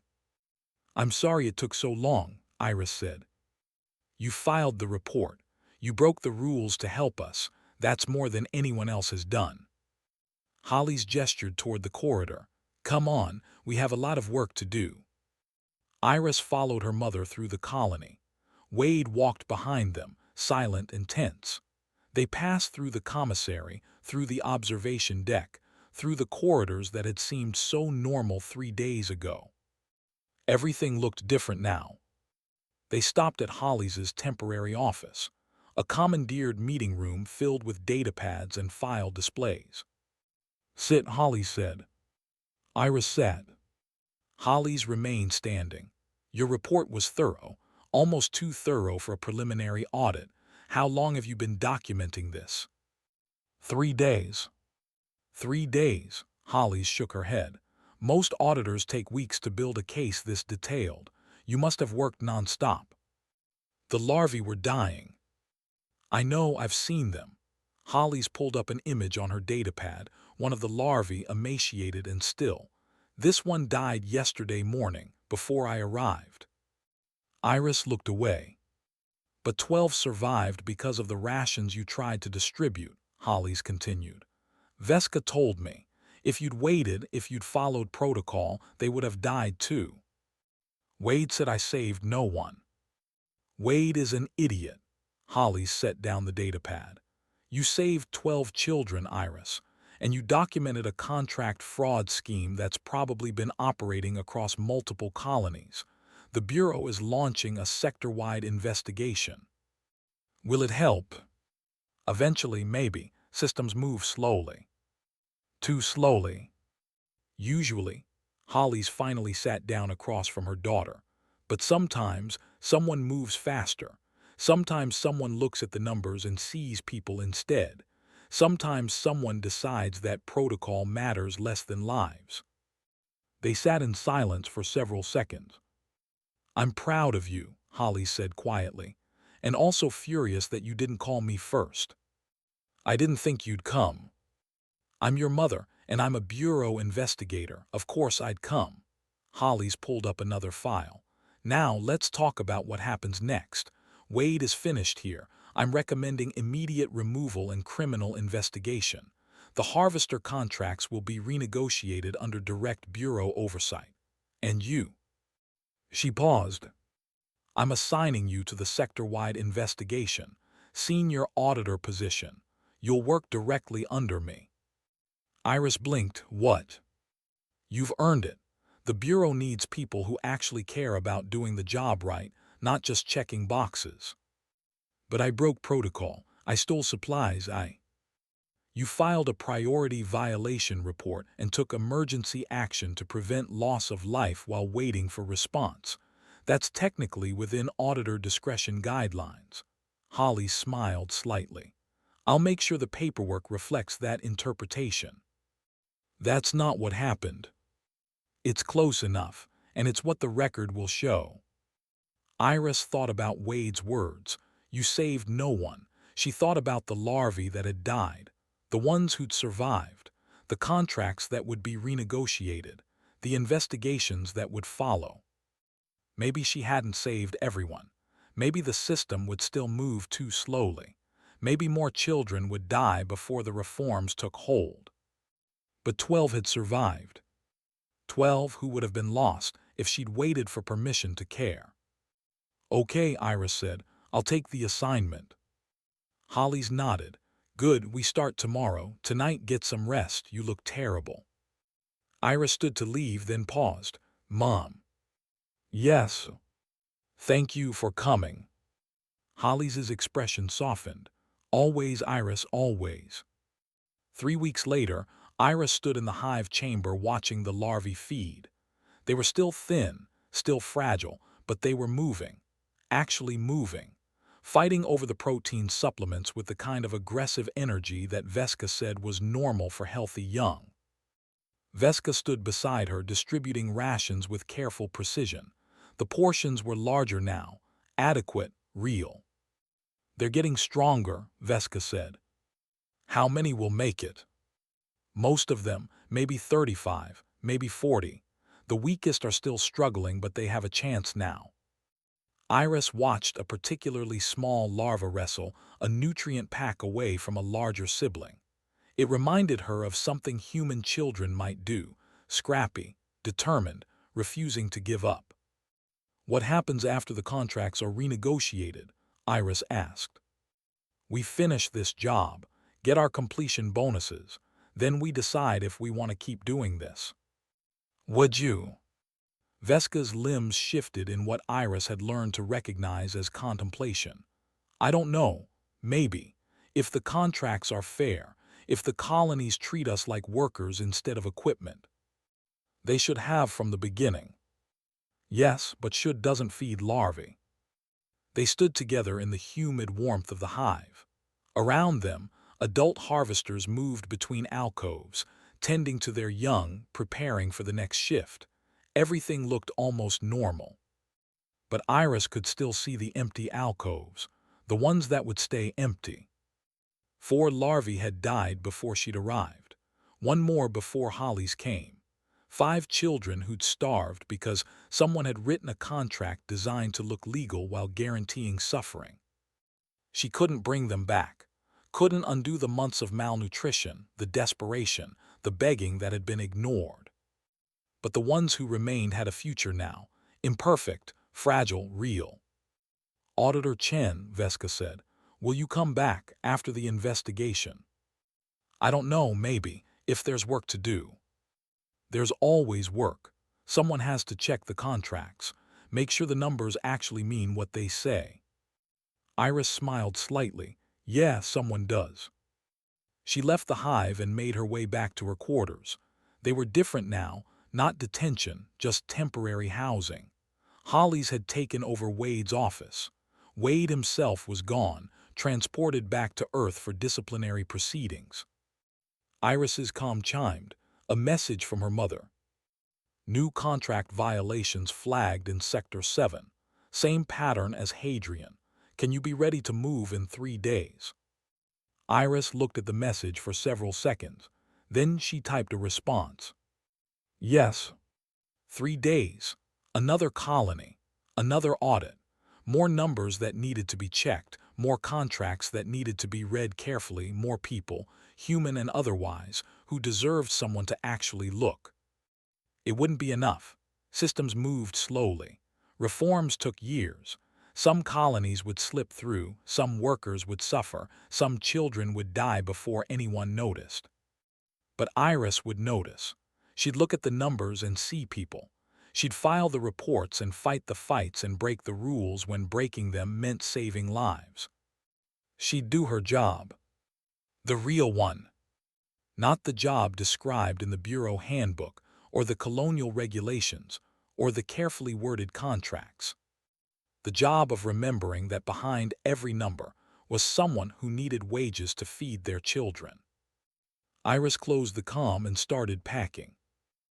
I'm sorry it took so long, Iris said. You filed the report. You broke the rules to help us. That's more than anyone else has done. Holly's gestured toward the corridor. Come on, we have a lot of work to do. Iris followed her mother through the colony. Wade walked behind them, silent and tense. They passed through the commissary, through the observation deck, through the corridors that had seemed so normal 3 days ago. Everything looked different now. They stopped at Holly's temporary office, a commandeered meeting room filled with datapads and file displays. Sit, Holly said. Iris sat. Holly's remained standing. Your report was thorough, almost too thorough for a preliminary audit. How long have you been documenting this? 3 days. 3 days, Holly shook her head. Most auditors take weeks to build a case this detailed. You must have worked non-stop. The larvae were dying. I know, I've seen them. Holly's pulled up an image on her datapad, one of the larvae emaciated and still. This one died yesterday morning, before I arrived. Iris looked away. But 12 survived because of the rations you tried to distribute, Holly's continued. Veska told me, if you'd waited, if you'd followed protocol, they would have died too. Wade said I saved no one. Wade is an idiot. Holly set down the datapad. You saved 12 children, Iris, and you documented a contract fraud scheme that's probably been operating across multiple colonies. The Bureau is launching a sector-wide investigation. Will it help? Eventually, maybe. Systems move slowly. Too slowly. Usually, Holly's finally sat down across from her daughter. But sometimes, someone moves faster. Sometimes someone looks at the numbers and sees people instead. Sometimes someone decides that protocol matters less than lives. They sat in silence for several seconds. I'm proud of you, Holly said quietly, and also furious that you didn't call me first. I didn't think you'd come. I'm your mother, and I'm a bureau investigator. Of course I'd come. Holly's pulled up another file. Now let's talk about what happens next. Wade is finished here. I'm recommending immediate removal and criminal investigation. The Harvester contracts will be renegotiated under direct bureau oversight. And you? She paused. I'm assigning you to the sector-wide investigation, senior auditor position. You'll work directly under me. Iris blinked. What? You've earned it. The Bureau needs people who actually care about doing the job right, not just checking boxes. But I broke protocol. I stole supplies. You filed a priority violation report and took emergency action to prevent loss of life while waiting for response. That's technically within auditor discretion guidelines. Holly smiled slightly. I'll make sure the paperwork reflects that interpretation. That's not what happened. It's close enough, and it's what the record will show. Iris thought about Wade's words. You saved no one. She thought about the larvae that had died, the ones who'd survived, the contracts that would be renegotiated, the investigations that would follow. Maybe she hadn't saved everyone. Maybe the system would still move too slowly. Maybe more children would die before the reforms took hold. But 12 had survived. 12 who would have been lost if she'd waited for permission to care. Okay, Iris said, I'll take the assignment. Holly's nodded. Good, we start tomorrow. Tonight get some rest, you look terrible. Iris stood to leave, then paused. Mom. Yes. Thank you for coming. Holly's expression softened. Always, Iris, always. 3 weeks later, Iris stood in the hive chamber watching the larvae feed. They were still thin, still fragile, but they were moving. Actually moving. Fighting over the protein supplements with the kind of aggressive energy that Veska said was normal for healthy young. Veska stood beside her, distributing rations with careful precision. The portions were larger now, adequate, real. They're getting stronger, Veska said. How many will make it? Most of them, maybe 35, maybe 40. The weakest are still struggling, but they have a chance now. Iris watched a particularly small larva wrestle a nutrient pack away from a larger sibling. It reminded her of something human children might do, scrappy, determined, refusing to give up. What happens after the contracts are renegotiated? Iris asked. We finish this job, get our completion bonuses, then we decide if we want to keep doing this. Would you? Veska's limbs shifted in what Iris had learned to recognize as contemplation. I don't know, maybe, if the contracts are fair, if the colonies treat us like workers instead of equipment. They should have from the beginning. Yes, but should doesn't feed larvae. They stood together in the humid warmth of the hive. Around them, adult harvesters moved between alcoves, tending to their young, preparing for the next shift. Everything looked almost normal. But Iris could still see the empty alcoves, the ones that would stay empty. 4 larvae had died before she'd arrived. 1 more before Holly's came. 5 children who'd starved because someone had written a contract designed to look legal while guaranteeing suffering. She couldn't bring them back. Couldn't undo the months of malnutrition, the desperation, the begging that had been ignored. But the ones who remained had a future now, imperfect, fragile, real. Auditor Chen, Veska said, will you come back after the investigation? I don't know, maybe, if there's work to do. There's always work. Someone has to check the contracts, make sure the numbers actually mean what they say. Iris smiled slightly. Yeah, someone does. She left the hive and made her way back to her quarters. They were different now, not detention, just temporary housing. Holly's had taken over Wade's office. Wade himself was gone, transported back to Earth for disciplinary proceedings. Iris's comm chimed, a message from her mother. New contract violations flagged in Sector 7. Same pattern as Hadrian. Can you be ready to move in 3 days? Iris looked at the message for several seconds. Then she typed a response. Yes. 3 days. Another colony. Another audit. More numbers that needed to be checked. More contracts that needed to be read carefully. More people, human and otherwise, who deserved someone to actually look. It wouldn't be enough. Systems moved slowly. Reforms took years. Some colonies would slip through, some workers would suffer, some children would die before anyone noticed. But Iris would notice. She'd look at the numbers and see people. She'd file the reports and fight the fights and break the rules when breaking them meant saving lives. She'd do her job. The real one. Not the job described in the Bureau handbook or the colonial regulations, or the carefully worded contracts. The job of remembering that behind every number was someone who needed wages to feed their children. Iris closed the comm and started packing.